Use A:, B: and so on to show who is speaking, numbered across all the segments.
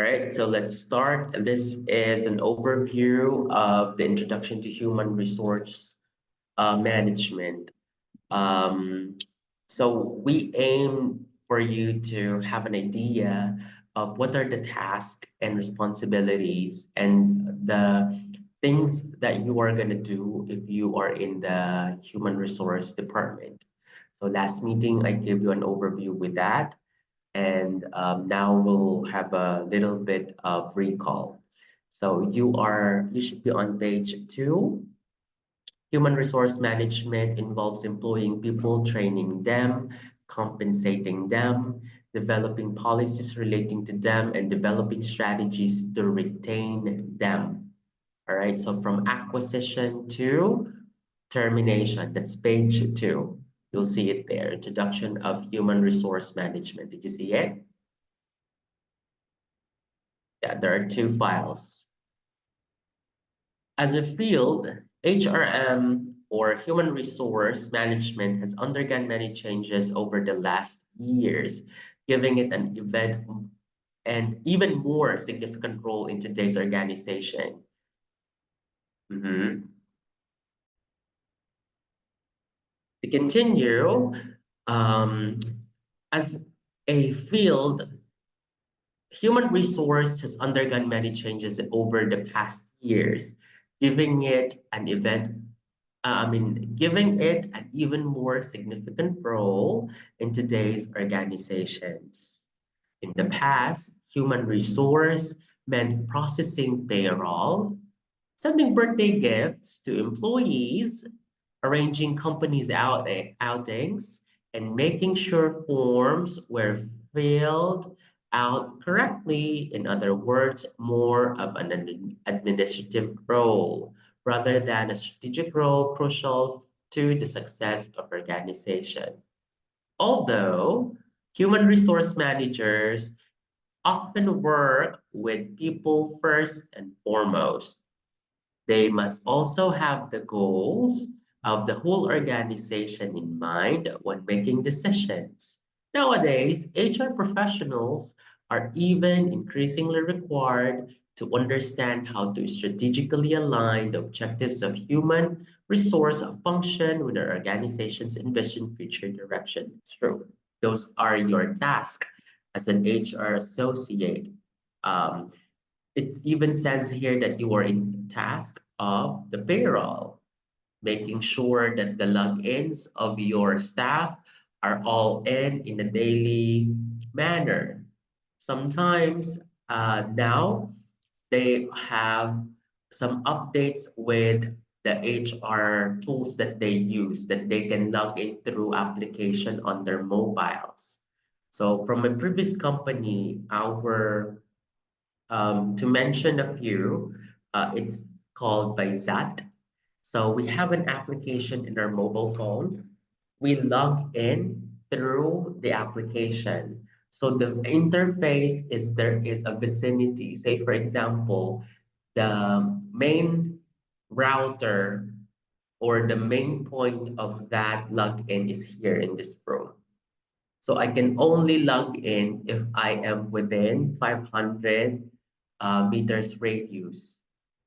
A: All right, so let's start. This is an overview of the introduction to human resource management. Um, so we aim for you to have an idea of what are the tasks and responsibilities and the things that you are going to do if you are in the human resource department. So last meeting, I gave you an overview with that. And now we'll have a little bit of recall. So you should be on page 2. Human resource management involves employing people, training them, compensating them, developing policies relating to them, and developing strategies to retain them. All right, so from acquisition to termination, that's page 2. You'll see it there, Introduction of Human Resource Management. Did you see it? Yeah, there are 2 files. As a field, HRM or human resource management has undergone many changes over the last years, giving it an event and even more significant role in today's organization. Mhm. To continue, um, as a field, human resource has undergone many changes over the past years, giving it an giving it an even more significant role in today's organizations. In the past, human resource meant processing payroll, sending birthday gifts to employees, arranging companies outings, and making sure forms were filled out correctly. In other words, more of an administrative role rather than a strategic role crucial to the success of organization. Although human resource managers often work with people first and foremost, they must also have the goals of the whole organization in mind when making decisions. Nowadays, HR professionals are even increasingly required to understand how to strategically align the objectives of human resource function with their organization's envisioned future direction. It's true. Those are your tasks as an HR associate. Um, it even says here that you are in task of the payroll, making sure that the logins of your staff are all in a daily manner. Sometimes now they have some updates with the HR tools that they use that they can log in through application on their mobiles. So from a previous company, our to mention a few, it's called by ZAT. So we have an application in our mobile phone. We log in through the application. So the interface is there is a vicinity. Say, for example, the main router or the main point of that login is here in this room. So I can only log in if I am within 500 meters radius.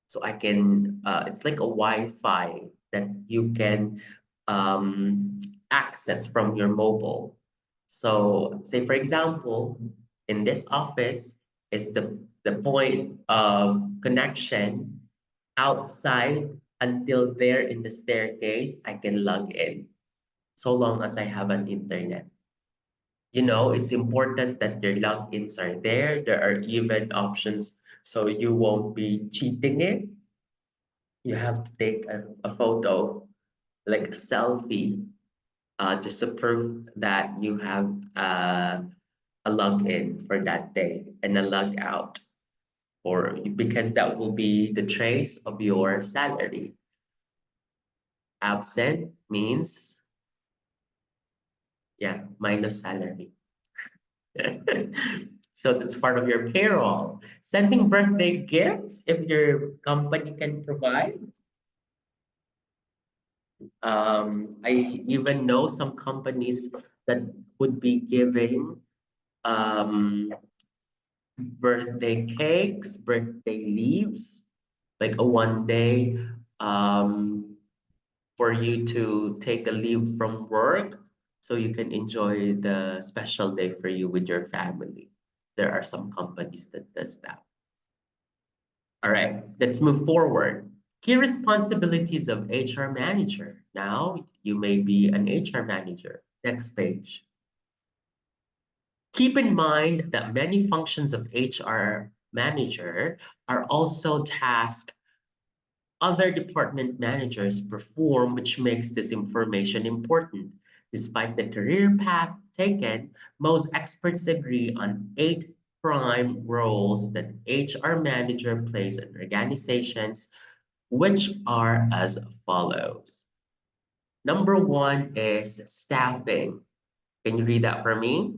A: So I can, it's like a Wi-Fi that you can access from your mobile. So say, for example, in this office is the point of connection outside until there in the staircase, I can log in so long as I have an internet. It's important that your logins are there. There are even options so you won't be cheating it. You have to take a photo, like a selfie, just to prove that you have a login for that day and a log out, or because that will be the trace of your salary. Absent means, yeah, minus salary. So that's part of your payroll. Sending birthday gifts if your company can provide. I even know some companies that would be giving um, birthday cakes, birthday leaves, like a 1 day um, for you to take a leave from work so you can enjoy the special day for you with your family. There are some companies that does that. All right, let's move forward. Key responsibilities of HR manager. Now, you may be an HR manager. Next page. Keep in mind that many functions of HR manager are also tasks other department managers perform, which makes this information important. Despite the career path taken, most experts agree on eight prime roles that HR manager plays in organizations, which are as follows. Number one is staffing. Can you read that for me?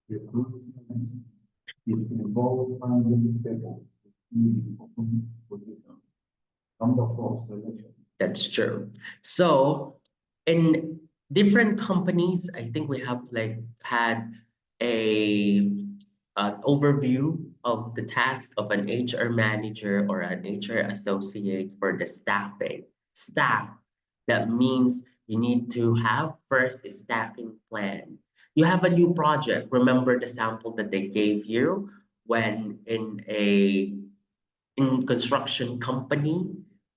B: Recruitment is involved finding people needing open position. Number four, selection.
A: That's true. So in different companies, I think we have like had a an overview of the task of an HR manager or an HR associate for the staffing. Staff, that means you need to have first a staffing plan. You have a new project. Remember the sample that they gave you when in construction company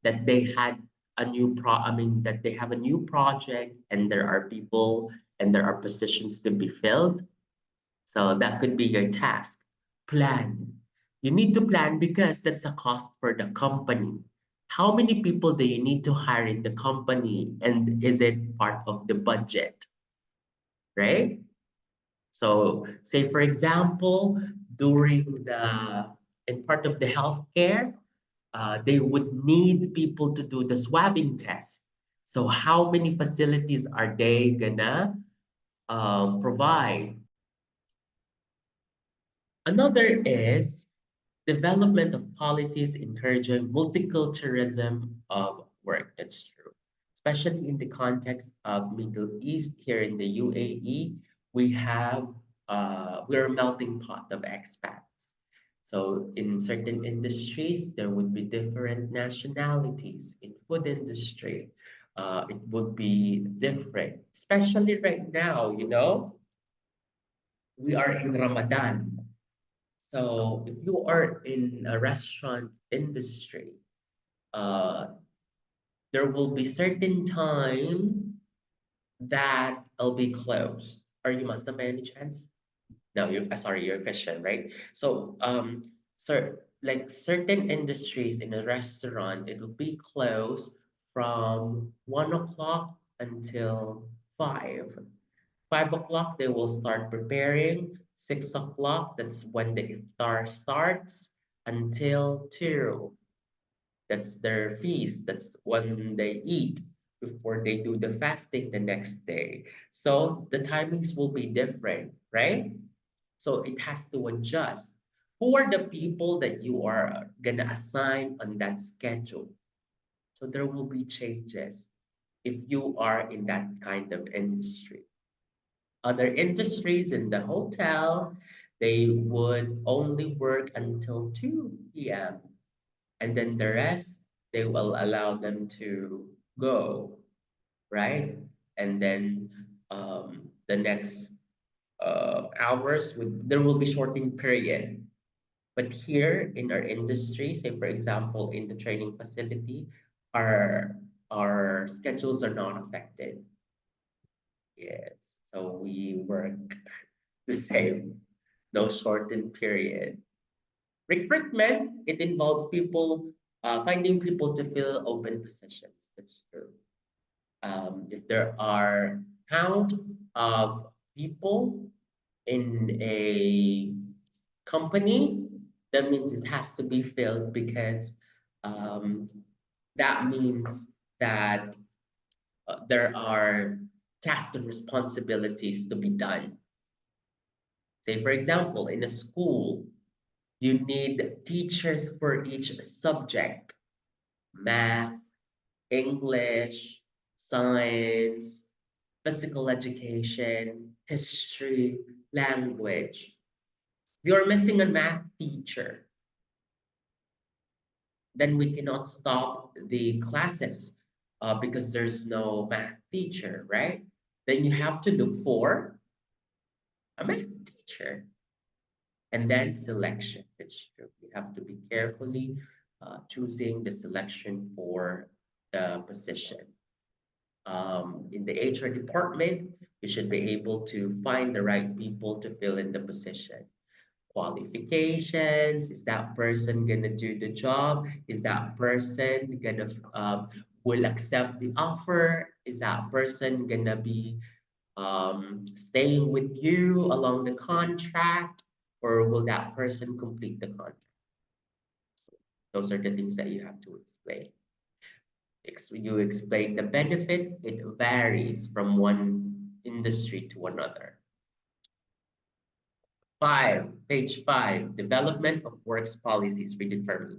A: that they had a new I mean that they have a new project and there are people and there are positions to be filled. So that could be your task. Plan. You need to plan because that's a cost for the company. How many people do you need to hire in the company and is it part of the budget, right? So say for example, during the in part of the healthcare, they would need people to do the swabbing test. So how many facilities are they gonna provide? Another is development of policies encouraging multiculturalism of work. That's true. Especially in the context of Middle East here in the UAE, we have we're a melting pot of expats. So in certain industries, there would be different nationalities. In food industry, it would be different. Especially right now, we are in Ramadan. So if you are in a restaurant industry, uh, there will be certain time that will be closed. Are you Muslim by any chance? No, sorry, you're Christian, right? So, like certain industries in a restaurant, it'll be closed from 1 o'clock until 5. 5 o'clock, they will start preparing. 6 o'clock, that's when the iftar starts until 2. That's their feast. That's when they eat before they do the fasting the next day. So the timings will be different, right? So it has to adjust. Who are the people that you are gonna assign on that schedule? So there will be changes if you are in that kind of industry. Other industries in the hotel, they would only work until 2 p.m. And then the rest, they will allow them to go, right? And then the next hours, there will be shortened period. But here in our industry, say for example, in the training facility, our our schedules are not affected. Yes. So we work the same, no shortened period. Recruitment, it involves people finding people to fill open positions. That's true. If there are count of people in a company, That means it has to be filled because um, that means that there are tasks and responsibilities to be done. Say, for example, in a school, you need teachers for each subject: math, English, science, physical education, history, language. If you're missing a math teacher, then we cannot stop the classes because there's no math teacher, right? Then you have to look for a math teacher. And then selection. It's true. You have to be carefully choosing the selection for the position. In the HR department, you should be able to find the right people to fill in the position. Qualifications, is that person gonna do the job? Is that person gonna will accept the offer? Is that person gonna be staying with you along the contract, or will that person complete the contract? Those are the things that you have to explain. You explain the benefits, it varies from one industry to another. Page five, development of works policies. Read it for me.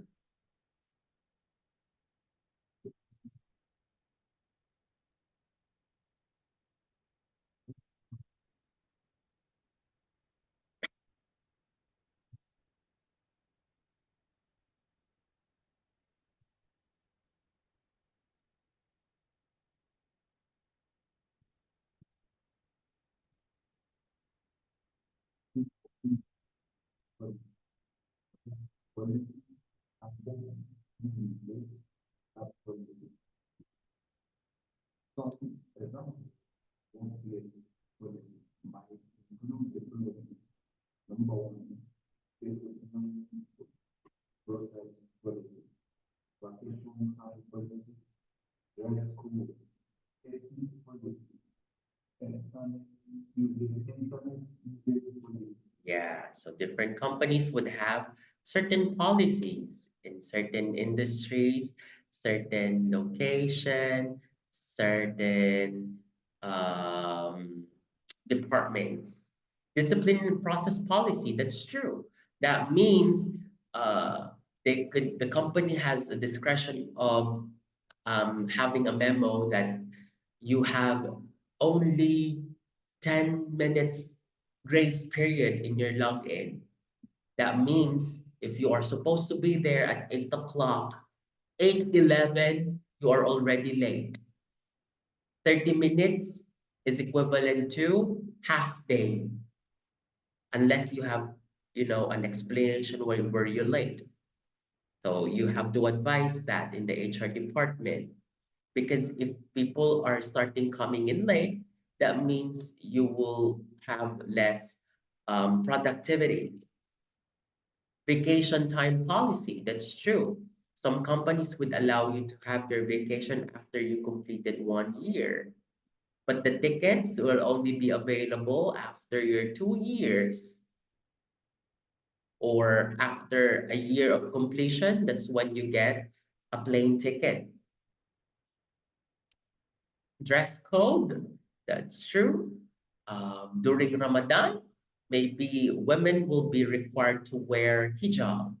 B: Number one, is process policy, vacation time policy, work school, safety policy, internet usage policy.
A: Yeah, so different companies would have certain policies in certain industries, certain location, certain um, departments. Discipline and process policy, that's true. That means uh, the company has a discretion of having a memo that you have only 10 minutes grace period in your login. That means if you are supposed to be there at 8 o'clock, 8:11, you are already late. 30 minutes is equivalent to half day, unless you have, an explanation where you're late. So you have to advise that in the HR department. Because if people are starting coming in late, that means you will have less productivity. Vacation time policy, that's true. Some companies would allow you to have your vacation after you completed 1 year, but the tickets will only be available after your 2 years or after a year of completion. That's when you get a plane ticket. Dress code, that's true. During Ramadan, maybe women will be required to wear hijab,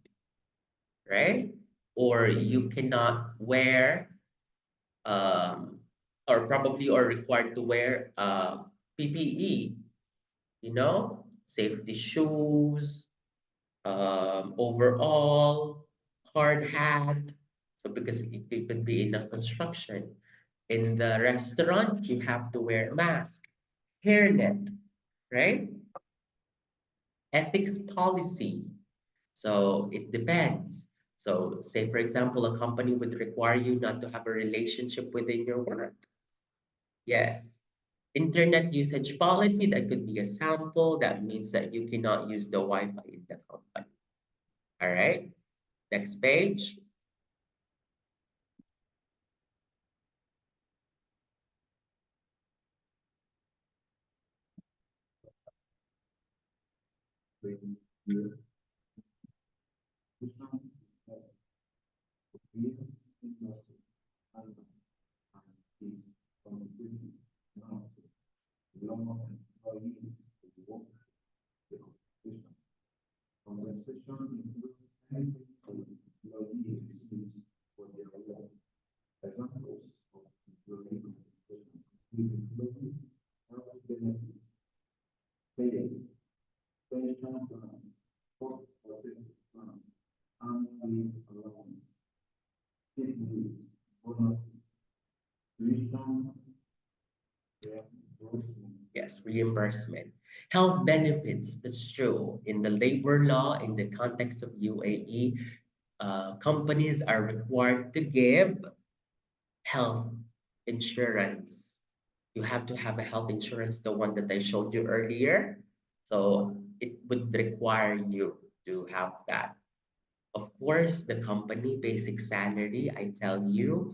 A: right? Or you cannot wear, um, or probably are required to wear PPE, safety shoes, overall, hard hat. So because it could be in a construction. In the restaurant, you have to wear a mask, hairnet, right? Ethics policy. So it depends. So say, for example, a company would require you not to have a relationship within your work. Yes. Internet usage policy, that could be a sample. That means that you cannot use the Wi-Fi in the company. All right. Next page.
B: Opinions, industry, and is competitive now belong employees to work the competition. Compensation includes anything for employee receives for their work. Examples of employee compensation include employee health benefits, pay, pension plans, work protective plans, and leave allowance, sick leaves, bonuses, tuition, reimbursement.
A: Yes, reimbursement. Health benefits, that's true. In the labor law, in the context of UAE, companies are required to give health insurance. You have to have a health insurance, the one that I showed you earlier. So it would require you to have that. Of course, the company basic salary, I tell you,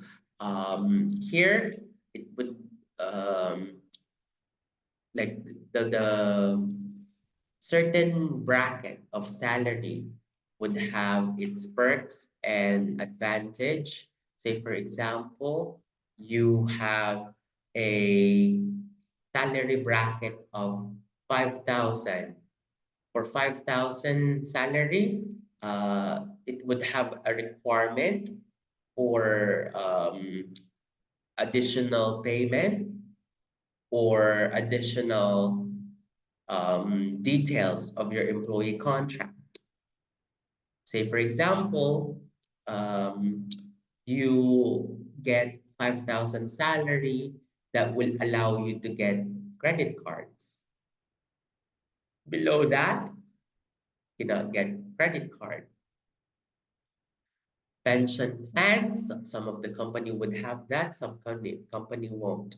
A: here it would like the certain bracket of salary would have its perks and advantage. Say, for example, you have a salary bracket of 5,000. For 5,000 salary, it would have a requirement for additional payment or additional details of your employee contract. Say, for example, um, you get 5,000 salary that will allow you to get credit cards. Below that, you cannot get credit card. Pension plans, some of the company would have that, some company won't.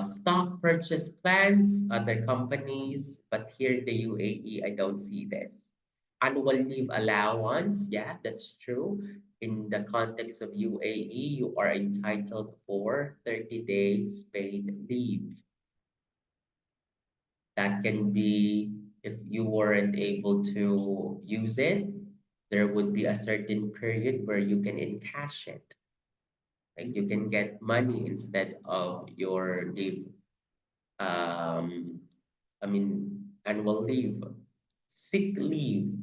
A: Stock purchase plans, other companies, but here in the UAE, I don't see this. Annual leave allowance, yeah, that's true. In the context of UAE, you are entitled for 30 days paid leave. That can be if you weren't able to use it, there would be a certain period where you can encash it. Like you can get money instead of your leave. Um, I mean, annual leave, sick leave.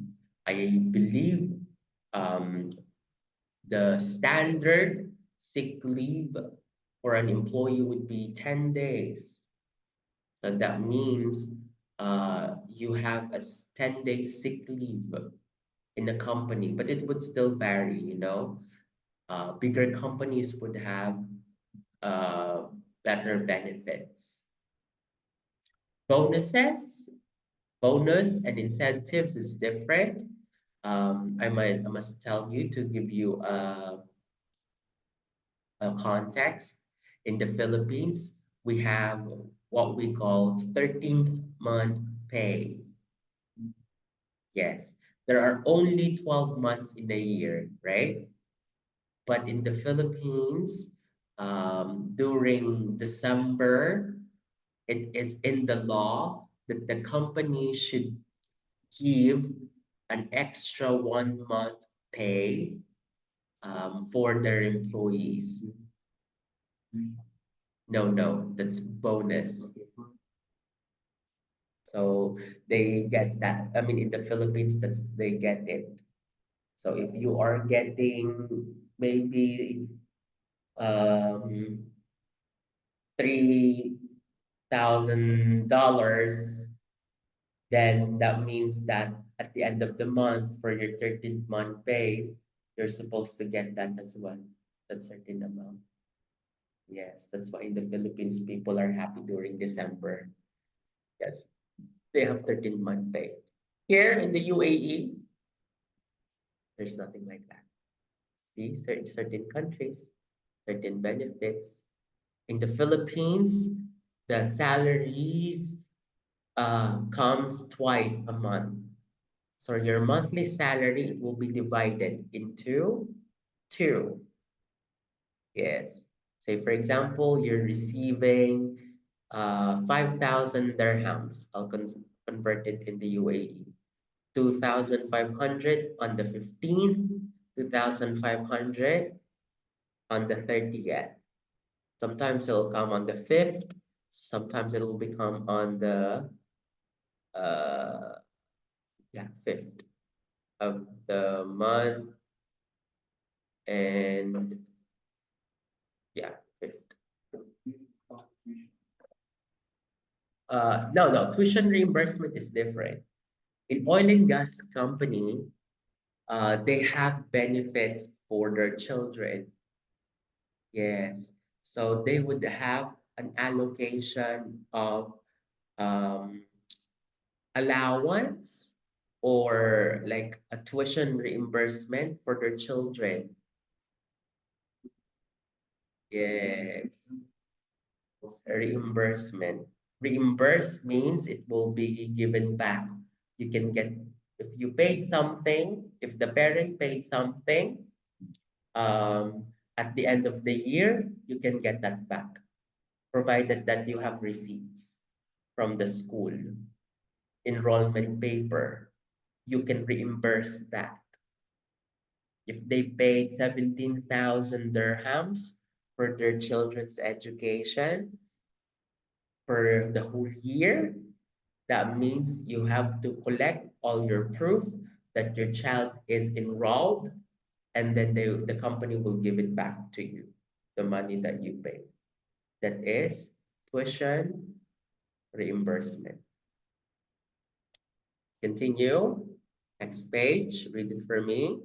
A: I believe um, the standard sick leave for an employee would be 10 days. So that means you have a 10-day sick leave in a company, but it would still vary, you know. Bigger companies would have uh, better benefits. Bonuses, bonus and incentives is different. I must tell you to give you a context. In the Philippines, we have what we call 13th month pay. Yes, there are only 12 months in a year, right? But in the Philippines, during December, it is in the law that the company should give an extra 1 month pay for their employees. No, no, that's bonus. So they get that. I mean, in the Philippines, that's they get it. So if you are getting maybe um, $3,000, then that means that at the end of the month for your 13th month pay, you're supposed to get that as well, that certain amount. Yes, that's why in the Philippines, people are happy during December. Yes, they have 13th month pay. Here in the UAE, there's nothing like that. See, certain countries, certain benefits. In the Philippines, the salaries comes twice a month. So your monthly salary will be divided into two. Yes. Say, for example, you're receiving 5,000 dirhams. I'll convert it in the UAE. 2,500 on the 15th, 2,500 on the 30th. Sometimes it'll come on the 5th, sometimes it'll become on the uh yeah, 5th of the month, and yeah, 5th. No, tuition reimbursement is different. In oil and gas company, they have benefits for their children. Yes. So they would have an allocation of um, allowance or like a tuition reimbursement for their children. Yes. Reimbursement. Reimburse means it will be given back. You can get, if you paid something, if the parent paid something, um, at the end of the year, you can get that back, provided that you have receipts from the school, enrollment paper. You can reimburse that. If they paid 17,000 dirhams for their children's education for the whole year, that means you have to collect all your proof that your child is enrolled, and then the company will give it back to you, the money that you paid. That is tuition reimbursement. Continue. Next page, read it for me.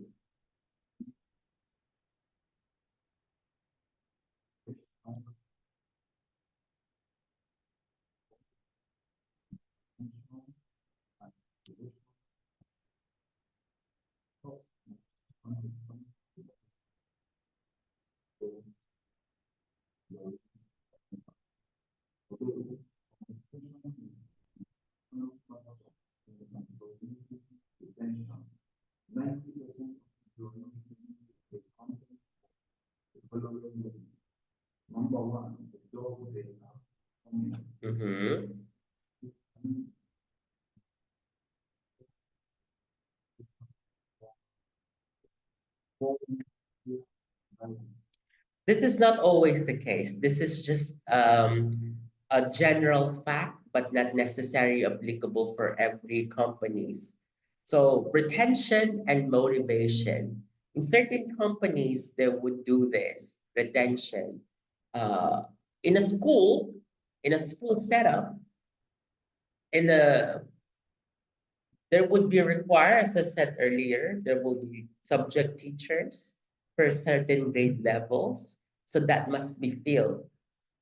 B: Number one, the job they are
A: Mhm. This is not always the case. This is just a general fact, but not necessarily applicable for every companies. So retention and motivation. In certain companies, they would do this retention. Uh, in a school, in a school setup, in a there would be required, as I said earlier, there will be subject teachers for certain grade levels. So that must be filled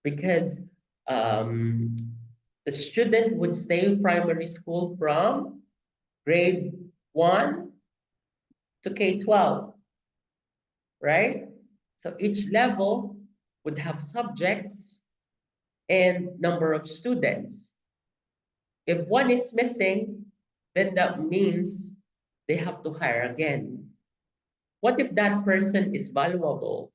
A: because um, the student would stay in primary school from grade 1 to K-12, right? So each level would have subjects and number of students. If one is missing, then that means they have to hire again. What if that person is valuable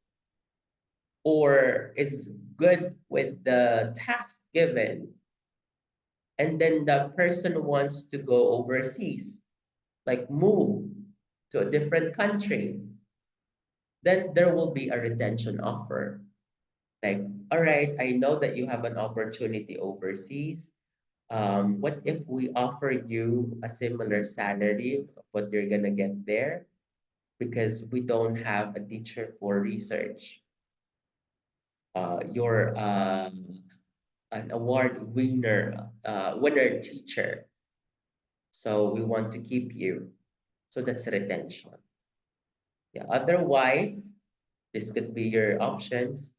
A: or is good with the task given, and then the person wants to go overseas, like move to a different country? Then there will be a retention offer. Like, all right, I know that you have an opportunity overseas. What if we offer you a similar salary of what you're gonna get there? Because we don't have a teacher for research. You're an award winner teacher, so we want to keep you. So that's retention. Yeah. Otherwise, this could be your options: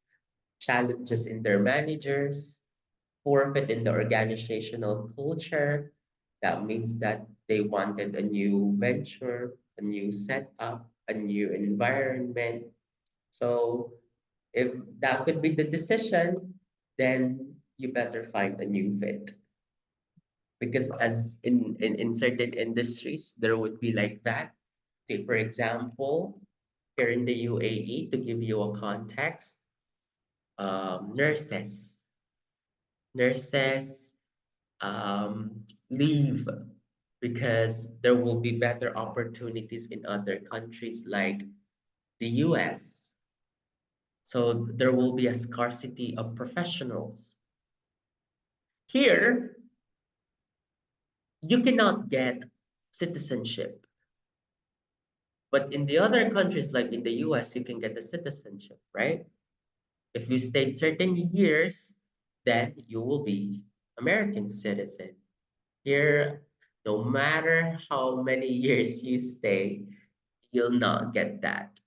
A: challenges in their managers, forfeit in the organizational culture. That means that they wanted a new venture, a new setup, a new environment. So if that could be the decision, then you better find a new fit. Because as in certain industries, there would be like that. Say, for example, here in the UAE, to give you a context, nurses leave because there will be better opportunities in other countries like the US. So there will be a scarcity of professionals. Here, you cannot get citizenship. But in the other countries, like in the US, you can get the citizenship, right? If you stayed certain years, then you will be American citizen. Here, no matter how many years you stay, you'll not get that.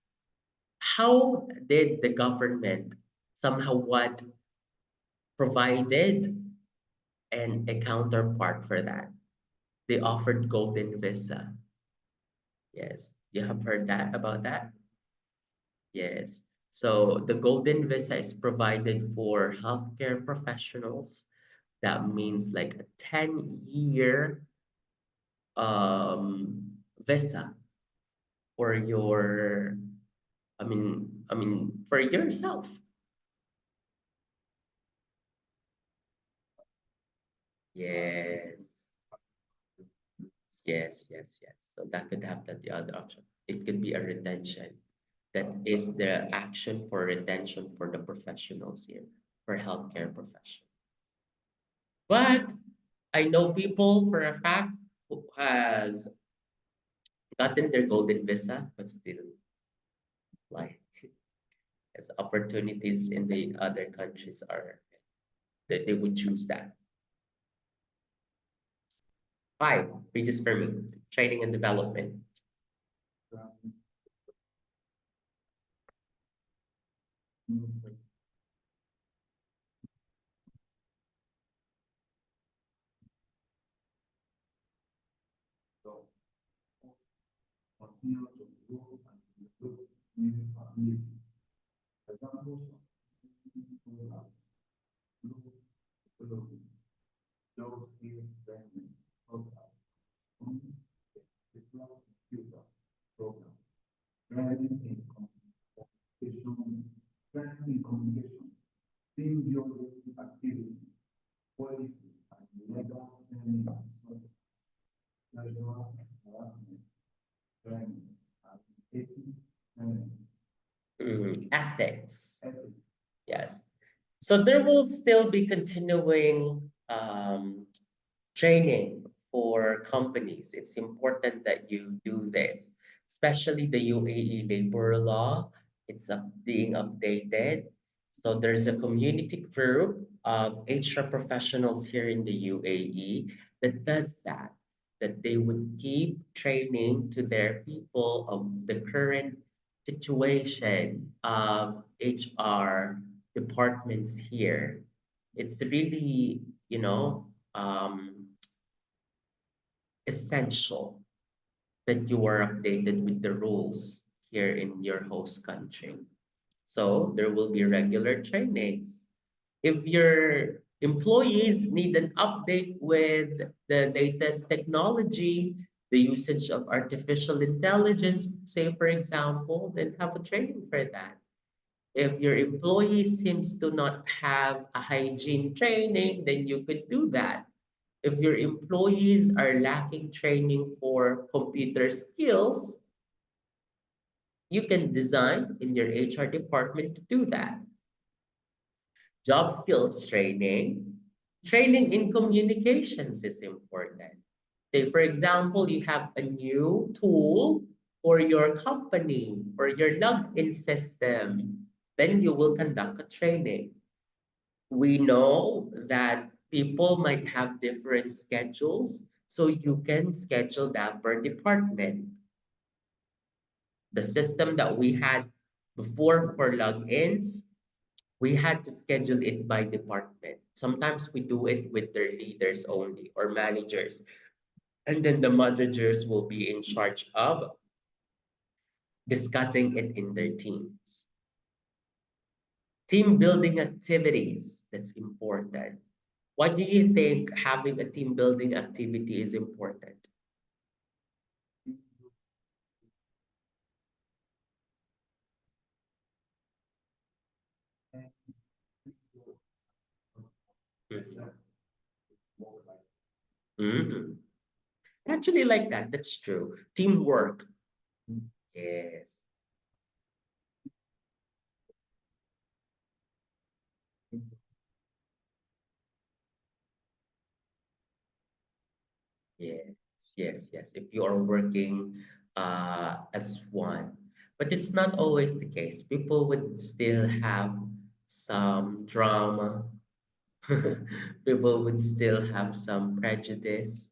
A: How did the government somehow what provided a counterpart for that? They offered golden visa. Yes, you have heard that about that? Yes. So the golden visa is provided for healthcare professionals. That means like a 10-year visa for your for yourself. Yes. Yes, yes, yes. So that could have that the other option. It could be a retention. That is the action for retention for the professionals here, for healthcare professionals. But I know people for a fact who has gotten their golden visa, but still like as opportunities in the other countries are that they would choose that. Five, Regis for me, training and development.
B: So continue to grow and develop new abilities. Examples of programs, group development, job skills training, programs, digital computer program, training in communication, training in communication, team building activities, policy, and legal training and casual harassment training, and ethics training,
A: Ethics.
B: ethics.
A: Yes. So there will still be continuing training for companies. It's important that you do this, especially the UAE labor law. It's being updated. So there's a community group of HR professionals here in the UAE that does that, that they would keep training to their people of the current situation of HR departments here. It's really, essential that you are updated with the rules here in your host country. So there will be regular trainings. If your employees need an update with the latest technology, the usage of artificial intelligence, say for example, then have a training for that. If your employee seems to not have a hygiene training, then you could do that. If your employees are lacking training for computer skills, you can design in your HR department to do that. Job skills training, training in communications is important. Say, for example, you have a new tool for your company, for your login system, then you will conduct a training. We know that people might have different schedules, so you can schedule that per department. The system that we had before for logins, we had to schedule it by department. Sometimes we do it with their leaders only or managers, and then the managers will be in charge of discussing it in their teams. Team building activities, that's important. Why do you think having a team building activity is important? Mhm. Mhm. actually like that. That's true. Teamwork. Yes. Yes, yes, yes. If you are working as one, but it's not always the case. People would still have some drama. People would still have some prejudice.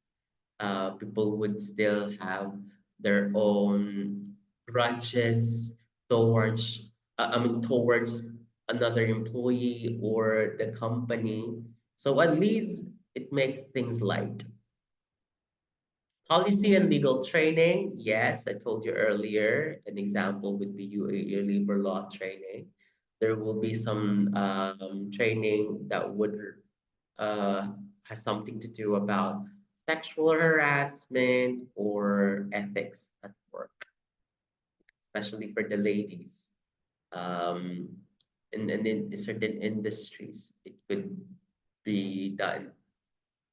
A: People would still have their own grudges towards, towards another employee or the company. So at least it makes things light. Policy and legal training, yes, I told you earlier. An example would be UAE labor law training. There will be some training that would uh, has something to do about sexual harassment or ethics at work, especially for the ladies. Um, and in certain industries, it could be done.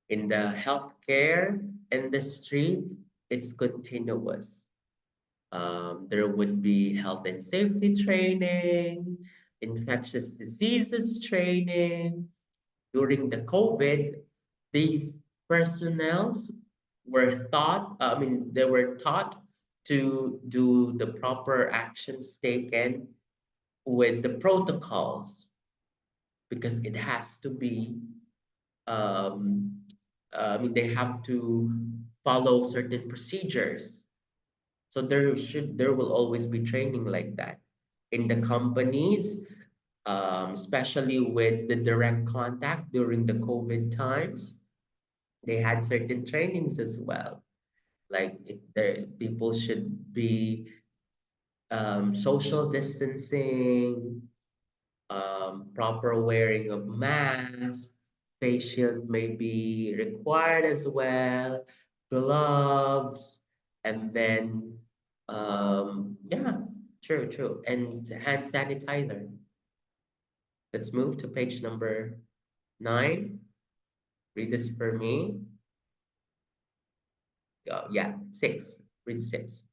A: In the healthcare industry, it's continuous. There would be health and safety training, infectious diseases training. During the COVID, these personnels were taught, they were taught to do the proper actions taken with the protocols because it has to be um, they have to follow certain procedures. So there will always be training like that in the companies, especially with the direct contact during the COVID times. They had certain trainings as well. Like people should be social distancing, proper wearing of masks, face shield may be required as well, gloves, and then yeah, true, true, and hand sanitizer. Let's move to page number 9. Read this for me. Yeah, 6. Read 6.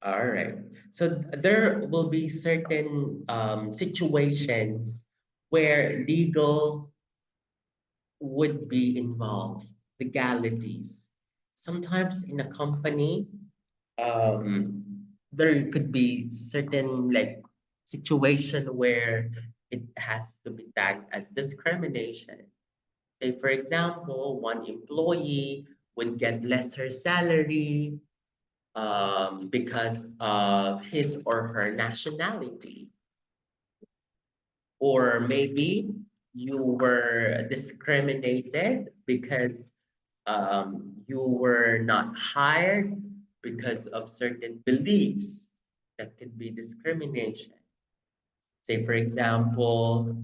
A: All right. So there will be certain situations where legal would be involved, legalities. Sometimes in a company, um, there could be certain like situation where it has to be tagged as discrimination. Say, for example, one employee would get lesser salary because of his or her nationality. Or maybe you were discriminated because you were not hired because of certain beliefs. That could be discrimination. Say, for example,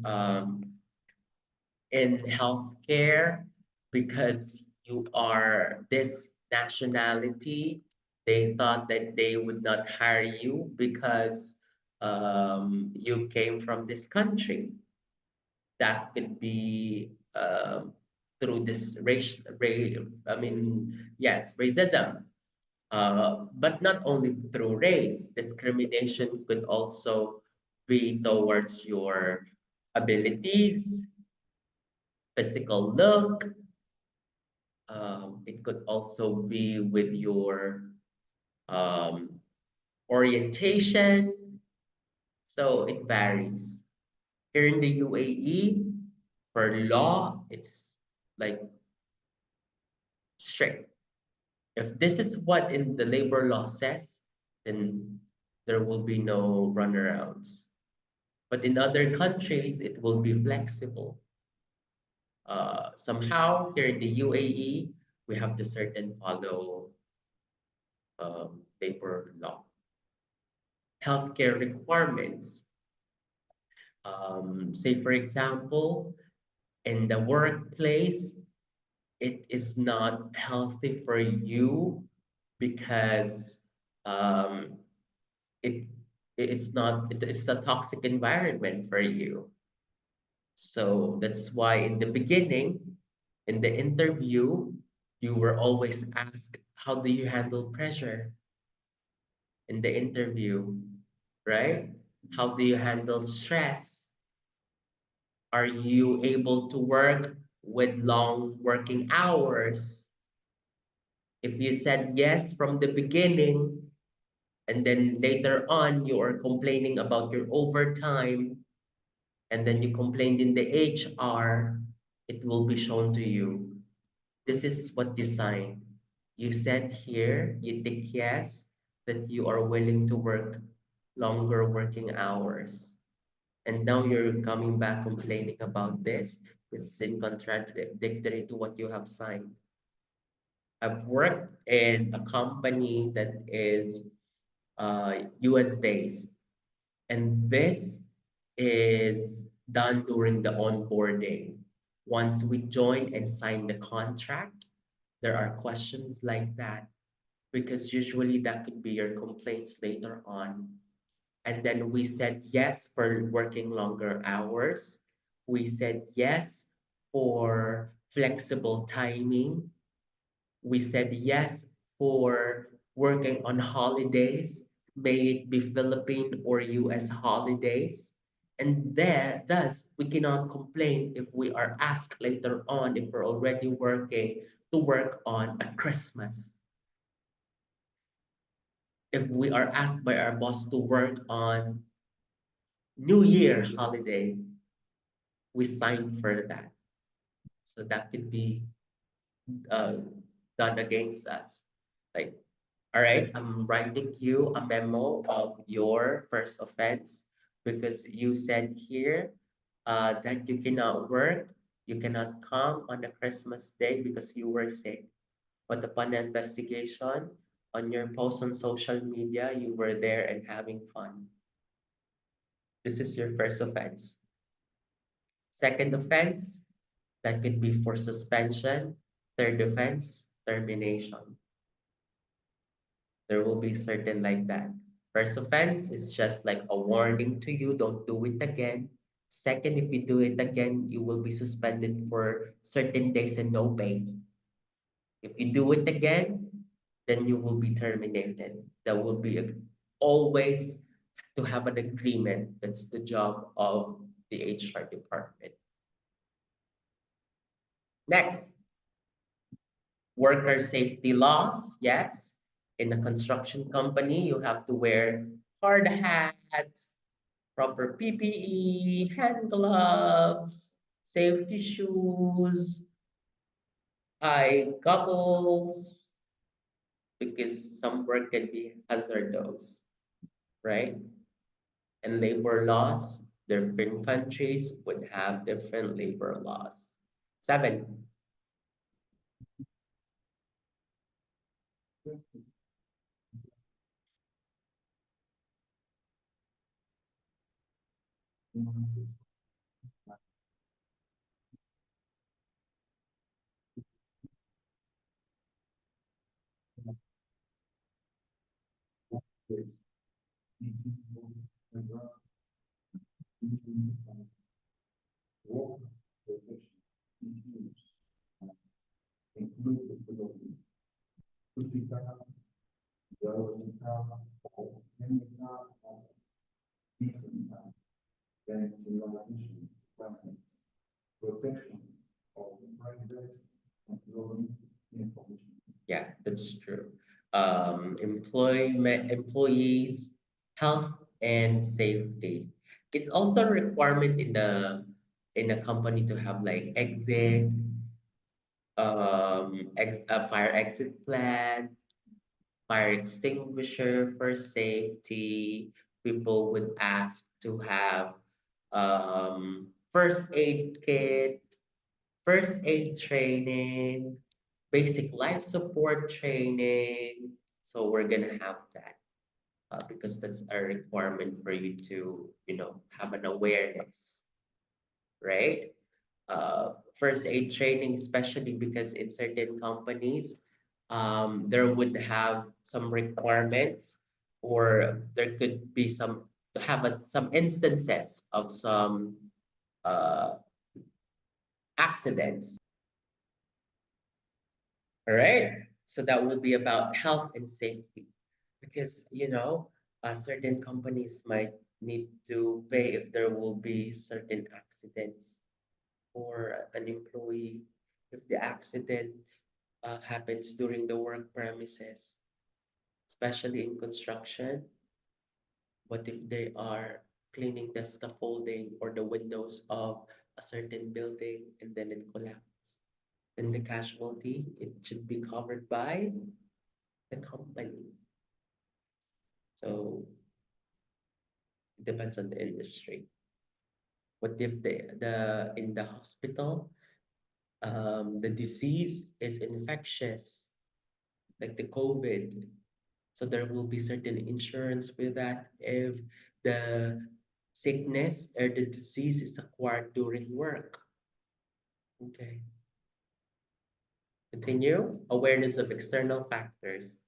A: in healthcare, because you are this nationality, they thought that they would not hire you because you came from this country. That could be through this yes, racism. But not only through race, discrimination could also be towards your abilities, physical look. It could also be with your um, orientation. So it varies. Here in the UAE, for law, it's like strict. If this is what in the labor law says, then there will be no runarounds. But in other countries, it will be flexible. Somehow here in the UAE, we have to certain follow labor law, healthcare requirements. Say, for example, in the workplace, it is not healthy for you because um, it it's a toxic environment for you. So that's why in the beginning, in the interview, you were always asked, how do you handle pressure in the interview, right? How do you handle stress? Are you able to work with long working hours? If you said yes from the beginning, and then later on you are complaining about your overtime, and then you complained in the HR, it will be shown to you. This is what you signed. You said here, you tick yes, that you are willing to work longer working hours. And now you're coming back complaining about this. It's in contradictory to what you have signed. I've worked in a company that is US based, and this is done during the onboarding. Once we join and sign the contract, there are questions like that because usually that could be your complaints later on. And then we said yes for working longer hours. We said yes for flexible timing. We said yes for working on holidays, may it be Philippine or US holidays. And there, thus, we cannot complain if we are asked later on if we're already working to work on a Christmas. If we are asked by our boss to work on New Year holiday, we signed for that. So that could be uh, done against us. Like, all right, I'm writing you a memo of your first offense because you said here that you cannot work, you cannot come on the Christmas day because you were sick. But upon investigation, on your post on social media, you were there and having fun. This is your first offense. Second offense, that could be for suspension. Third offense, termination. There will be certain like that. First offense is just like a warning to you, don't do it again. Second, if you do it again, you will be suspended for certain days and no pay. If you do it again, then you will be terminated. That will be always to have an agreement. That's the job of the HR department. Next, worker safety laws. Yes, in a construction company, you have to wear hard hats, proper PPE, hand gloves, safety shoes, eye goggles, because some work can be hazardous, right? And labor laws, different countries would have different labor laws. Seven,
B: Water protection includes include the following: physical, biological, or chemical hazard, physical, ventilation requirements, protection of private employee information.
A: yeah, that's true. Employees, health and safety. It's also a requirement in a company to have like exit, fire exit plan, fire extinguisher for safety. People would ask to have first aid kit, first aid training, basic life support training. So we're gonna have that because that's a requirement for you to, have an awareness, right? First aid training, especially because in certain companies, there would have some requirements, or there could be some instances of some uh, accidents. All right. So that will be about health and safety, because certain companies might need to pay if there will be certain accidents for an employee, if the accident happens during the work premises, especially in construction. What if they are cleaning the scaffolding or the windows of a certain building and then it collapses? Then the casualty, it should be covered by the company. So it depends on the industry. What if the in the hospital, the disease is infectious, like the COVID? So there will be certain insurance with that if the sickness or the disease is acquired during work. Okay. Continue. Awareness of external factors.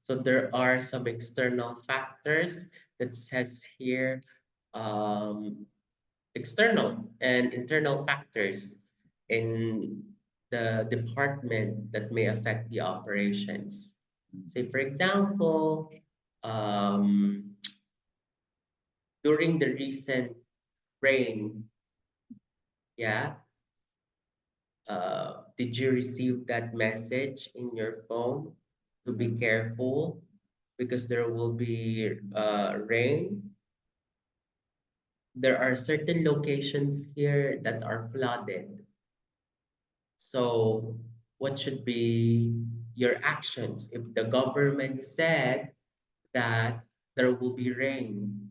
A: So there are some external factors that says here, um, external and internal factors in the department that may affect the operations. Say, for example, um, during the recent rain, yeah, did you receive that message in your phone to be careful because there will be rain? There are certain locations here that are flooded. So, what should be your actions if the government said that there will be rain?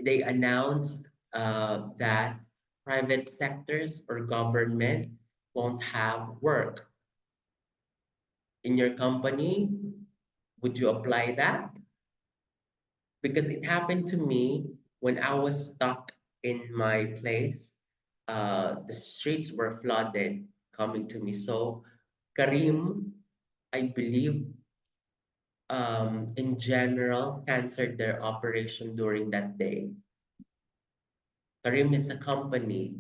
A: They announced that private sectors or government won't have work. In your company, would you apply that? Because it happened to me when I was stuck in my place. The streets were flooded coming to me. So, Karim, I believe, in general, canceled their operation during that day. Karim is a company.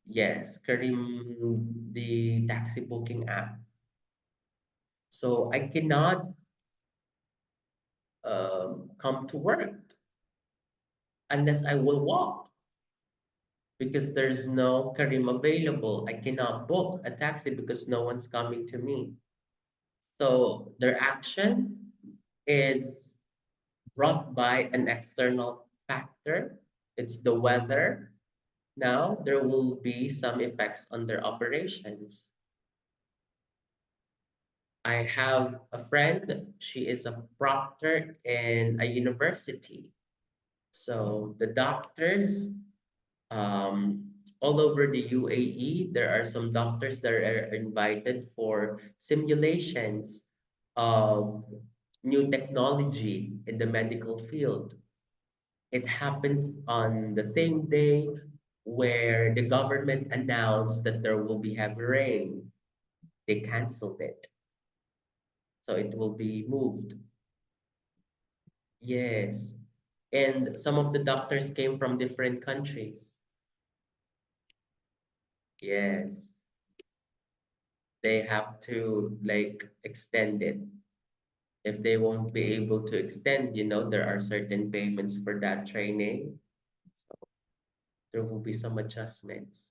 A: Yes, Karim, the taxi booking app. So I cannot come to work unless I will walk because there's no Karim available. I cannot book a taxi because no one's coming to me. So their action is brought by an external factor. It's the weather. Now there will be some effects on their operations. I have a friend, she is a proctor in a university. So the doctors, um, all over the UAE, there are some doctors that are invited for simulations of new technology in the medical field. It happens on the same day where the government announced that there will be heavy rain. They canceled it. So it will be moved. Yes. And some of the doctors came from different countries. Yes. They have to like extend it. If they won't be able to extend, there are certain payments for that training. There will be some adjustments.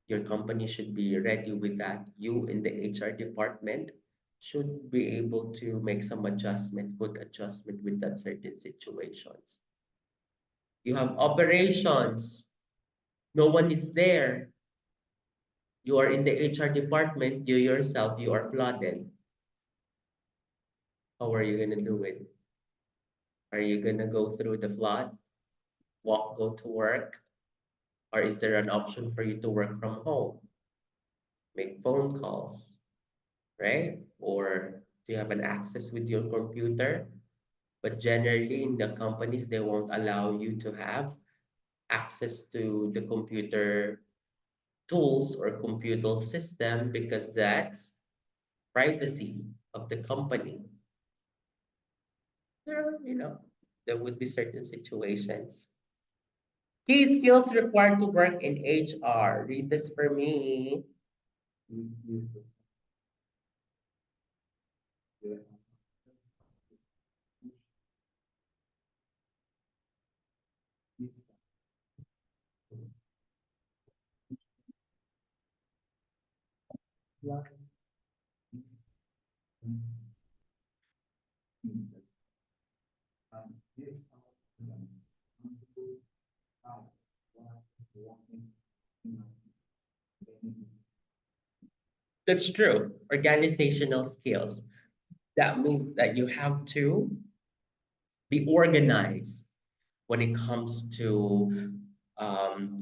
A: Your company should be ready with that. You in the HR department should be able to make some adjustment, quick adjustment with that certain situations. You have operations. No one is there. You are in the HR department. You yourself, you are flooded. How are you going to do it? Are you going to go through the flood, go to work? Or is there an option for you to work from home? Make phone calls, right? Or do you have an access with your computer? But generally, in the companies, they won't allow you to have access to the computer tools or computer system because that's privacy of the company. There would be certain situations. Key skills required to work in HR. Read this for me.
B: Is the like and give them out walking in
A: That's true. Organizational skills. That means that you have to be organized when it comes to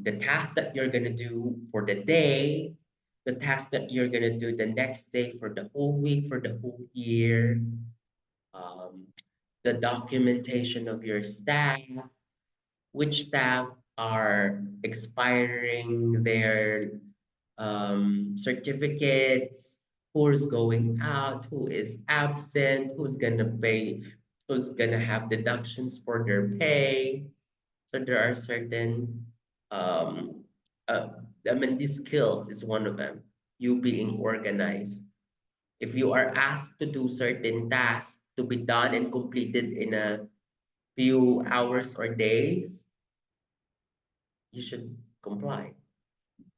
A: the task that you're going to do for the day, the task that you're going to do the next day for the whole week, for the whole year, um, the documentation of your staff, which staff are expiring their certificates, who's going out, who is absent, who's gonna have deductions for their pay. So there are certain, um, uh, these skills is one of them. You being organized. If you are asked to do certain tasks to be done and completed in a few hours or days, you should comply,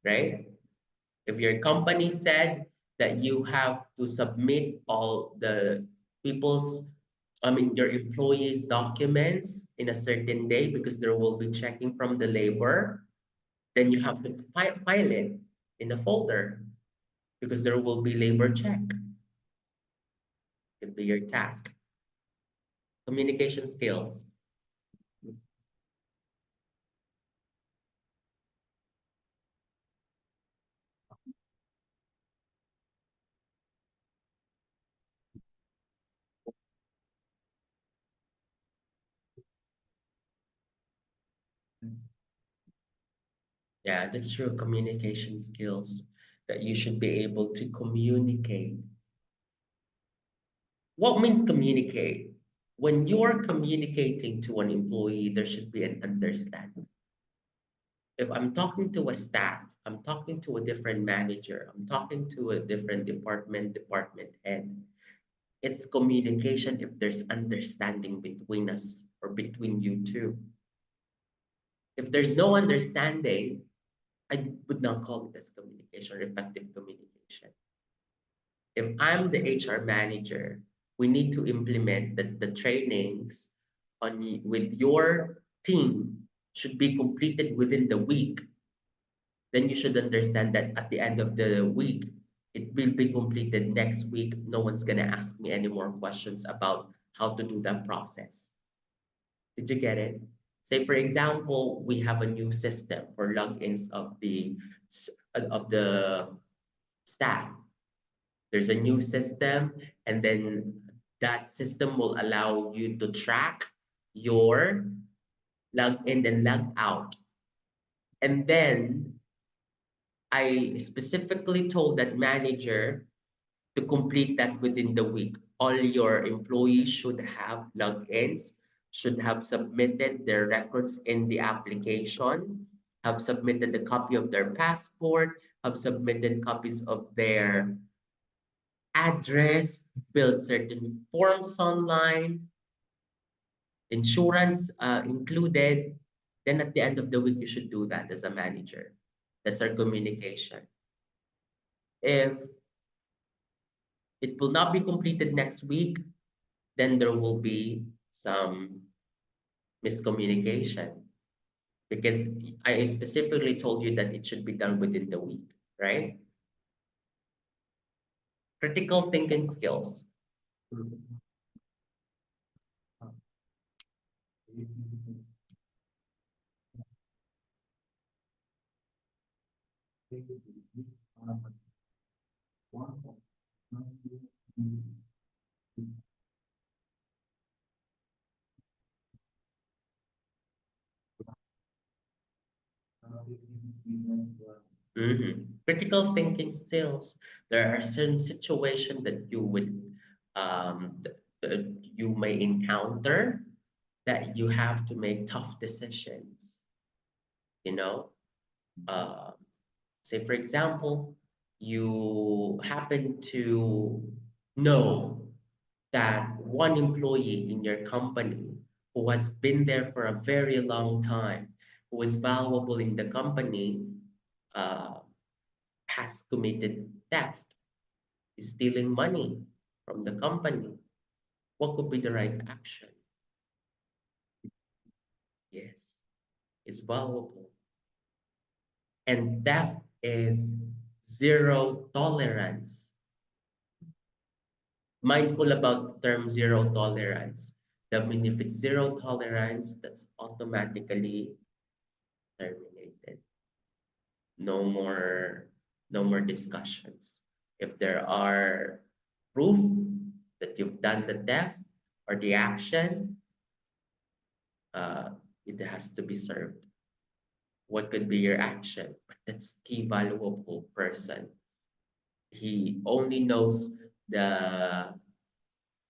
A: right? If your company said that you have to submit all the people's, your employees' documents in a certain day because there will be checking from the labor, then you have to file it in a folder because there will be labor check. Could be your task. Communication skills. Yeah, that's true. Communication skills that you should be able to communicate. What means communicate? When you are communicating to an employee, there should be an understanding. If I'm talking to a staff, I'm talking to a different manager, I'm talking to a different department head. It's communication if there's understanding between us or between you two. If there's no understanding, I would not call it as communication or effective communication. If I'm the HR manager, we need to implement the trainings with your team should be completed within the week. Then you should understand that at the end of the week, it will be completed next week. No one's gonna ask me any more questions about how to do that process. Did you get it? Say for example, we have a new system for logins of the staff. There's a new system, and then that system will allow you to track your log in and log out. And then I specifically told that manager to complete that within the week. All your employees should have logins should have submitted their records in the application, have submitted a copy of their passport, have submitted copies of their address, filled certain forms online, insurance included. Then at the end of the week, you should do that as a manager. That's our communication. If it will not be completed next week, then there will be some miscommunication because I specifically told you that it should be done within the week, right? Critical thinking skills. Critical thinking skills. There are certain situations that you would you may encounter that you have to make tough decisions. You know, uh, say for example, you happen to know that one employee in your company who has been there for a very long time, who is valuable in the company, uh, has committed theft, is stealing money from the company. What could be the right action? Yes, is valuable. And theft is zero tolerance. Mindful about the term zero tolerance. That means if it's zero tolerance, that's automatically terminated. No more, no more discussions. If there are proof that you've done the theft or the action, uh, it has to be served. What could be your action? But that's the valuable person. He only knows the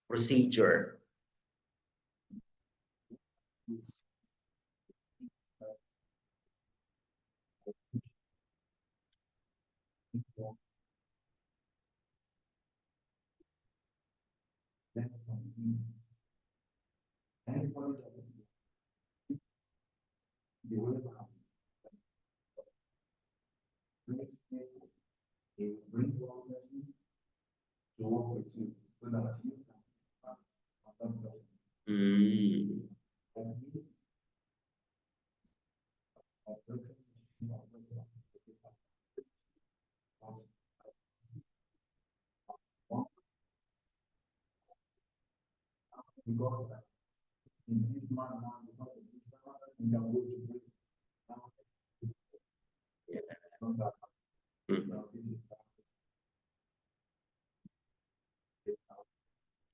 A: procedure. Mm. Mm.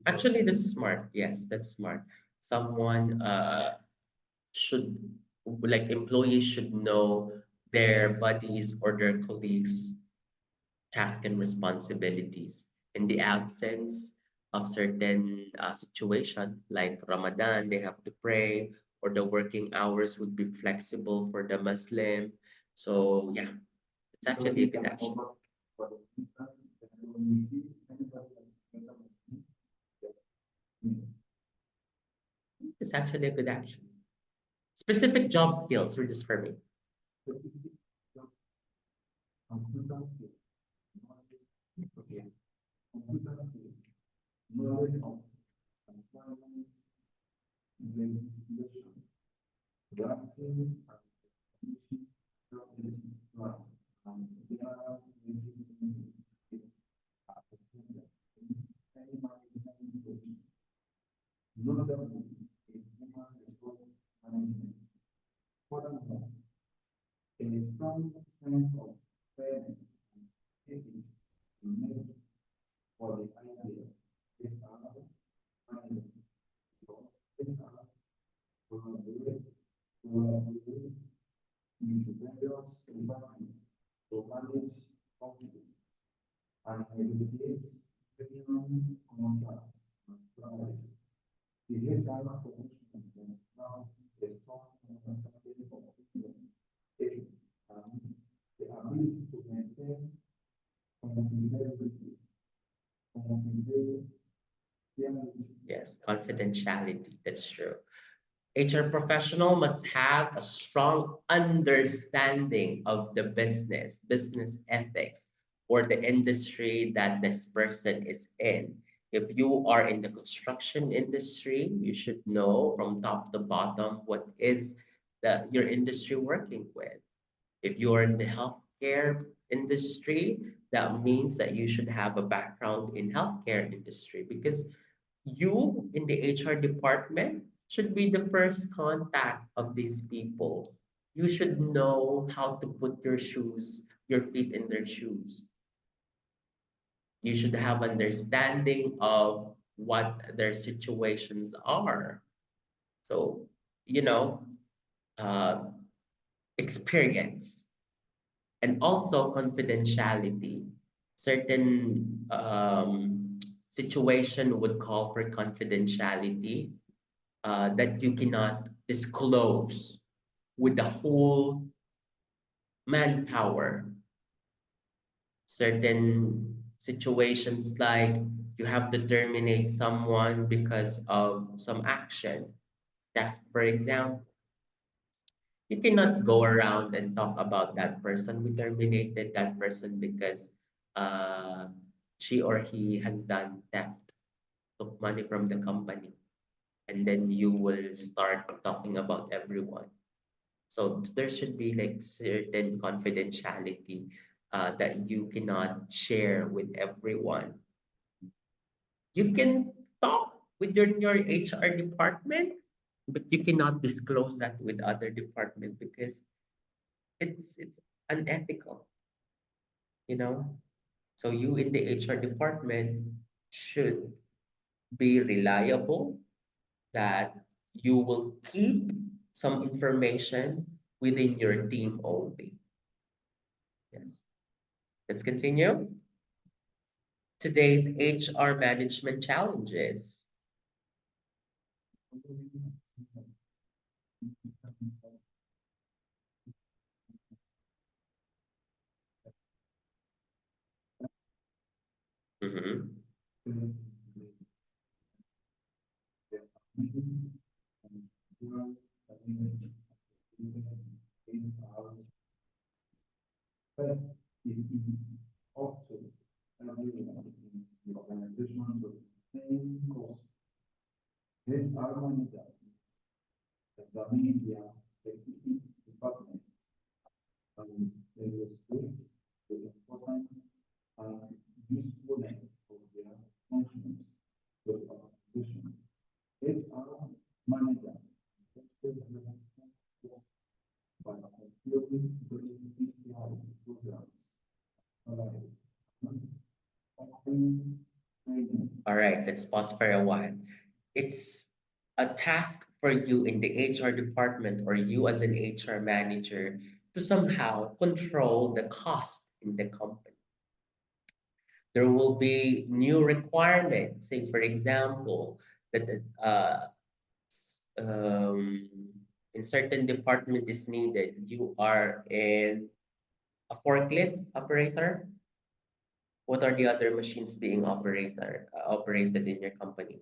A: Actually, this is smart. Yes, that's smart. Someone should, like employees should know their buddies or their colleagues' tasks and responsibilities. In the absence of certain situation like Ramadan, they have to pray, or the working hours would be flexible for the Muslim. So yeah, it's actually a good action. It's actually a good action. Specific job skills, read this for me.
B: Now, the strong sustainable influence is the ability to maintain confidentiality, confidentiality.
A: Yes, confidentiality. That's true. HR professional must have a strong understanding of the business ethics, or the industry that this person is in. If you are in the construction industry, you should know from top to bottom what is your industry working with. If you're in the healthcare industry, that means that you should have a background in healthcare industry, because you in the HR department should be the first contact of these people. You should know how to put your feet in their shoes. You should have understanding of what their situations are. So, you know, uh, experience and also confidentiality. Certain situation would call for confidentiality, that you cannot disclose with the whole manpower. Certain situations like you have to terminate someone because of some action. Theft, for example, you cannot go around and talk about that person. We terminated that person because uh, she or he has done theft, took money from the company, and then you will start talking about everyone. So there should be like certain confidentiality, that you cannot share with everyone. You can talk with your HR department, but you cannot disclose that with other department because it's unethical, you know. So you in the HR department should be reliable, that you will keep some information within your team only. Yes. Let's continue. Today's HR management challenges. Mhm.
B: First, it is also everyone in the organization to the same course. Then harmonize the media, the key department, and illustrate the important and usefulness of their functions to the organization. HR managers by fulfilling the PCI programs, offering training.
A: All right, let's pause for a while. It's a task for you in the HR department, or you as an HR manager, to somehow control the cost in the company. There will be new requirements. Say, for example, that um, in certain department is needed. You are in a forklift operator. What are the other machines being operated in your company?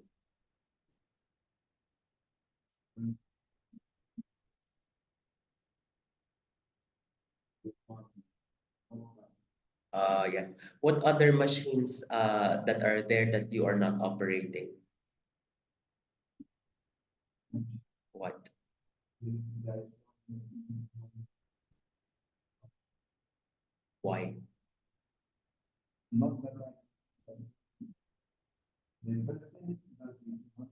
A: Yes. What other machines that are there that you are not operating? What? Why?
B: Not that the person that is not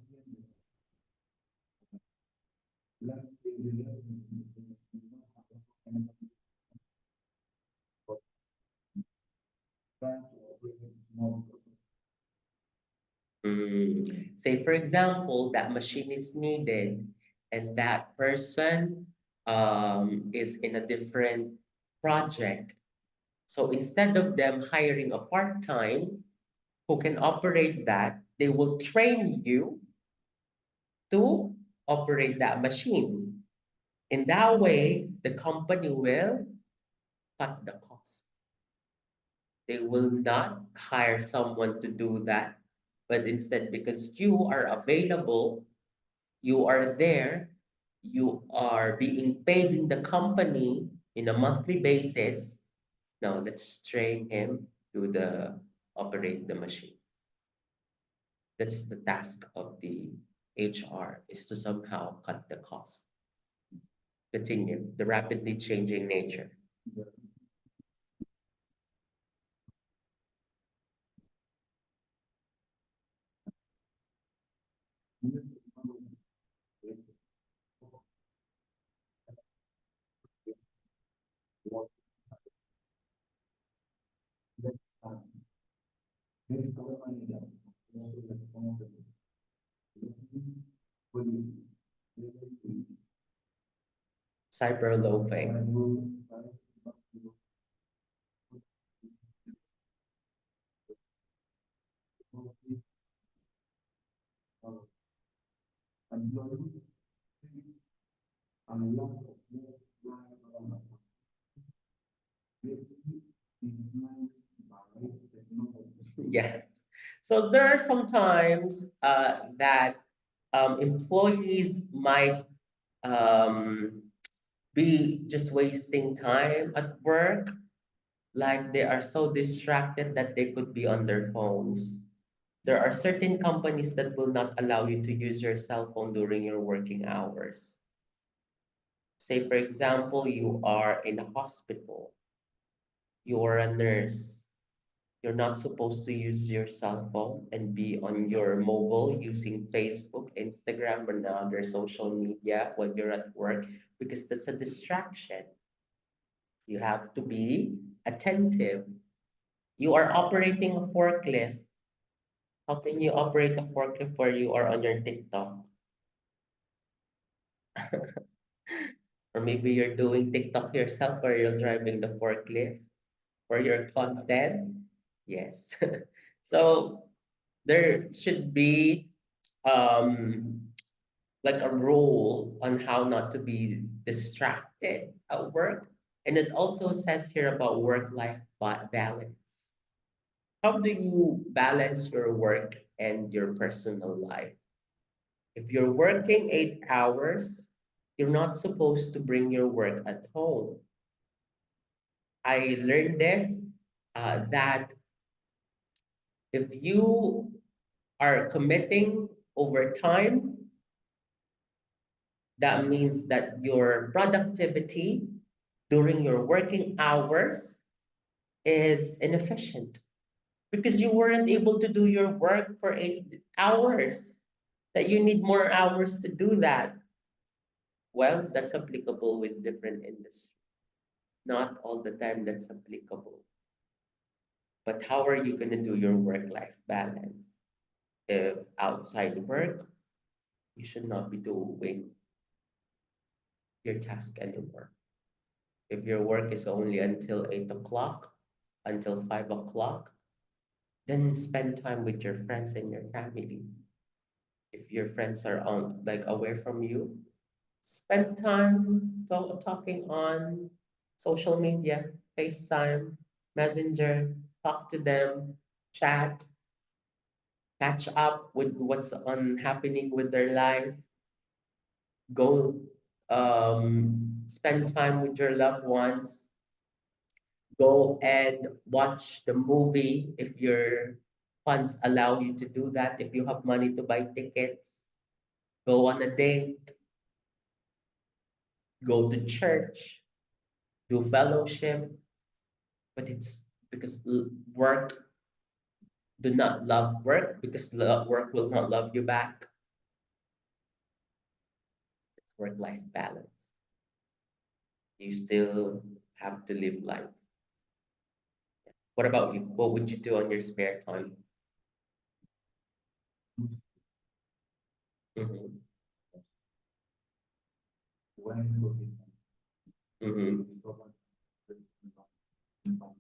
B: let's say the lesson trying to operate a small person.
A: Say, for example, that machine is needed and that person is in a different project. So instead of them hiring a part-time who can operate that, they will train you to operate that machine. In that way, the company will cut the cost. They will not hire someone to do that, but instead, because you are available, you are there, you are being paid in the company in a monthly basis. Now let's train him to the operate the machine. That's the task of the HR, is to somehow cut the cost. Continue the rapidly changing nature. Cyber loafing. Yes. So there are sometimes that employees might um, be just wasting time at work, like they are so distracted that they could be on their phones. There are certain companies that will not allow you to use your cell phone during your working hours. Say, for example, you are in a hospital, you are a nurse, you're not supposed to use your cell phone and be on your mobile using Facebook, Instagram, or other social media when you're at work, because that's a distraction. You have to be attentive. You are operating a forklift. How can you operate a forklift where you are on your TikTok? Or maybe you're doing TikTok yourself where you're driving the forklift for your content. Yes. So there should be um, like a rule on how not to be distracted at work. And it also says here about work-life balance. How do you balance your work and your personal life? If you're working 8 hours, you're not supposed to bring your work at home. I learned this that if you are committing overtime, that means that your productivity during your working hours is inefficient because you weren't able to do your work for 8 hours, that you need more hours to do that. Well, that's applicable with different industries. Not all the time that's applicable. But how are you going to do your work-life balance? If outside work, you should not be doing your task anymore. If your work is only until 8 o'clock, until 5 o'clock, then spend time with your friends and your family. If your friends are on like away from you, spend time talking on social media, FaceTime, Messenger, talk to them, chat, catch up with what's on happening with their life, go spend time with your loved ones, go and watch the movie if your funds allow you to do that, if you have money to buy tickets, go on a date, go to church, do fellowship, but it's because work do not love work because work will not love you back. It's work-life balance. You still have to live life. What about you? What would you do on your spare time? Mm-hmm. Mm-hmm.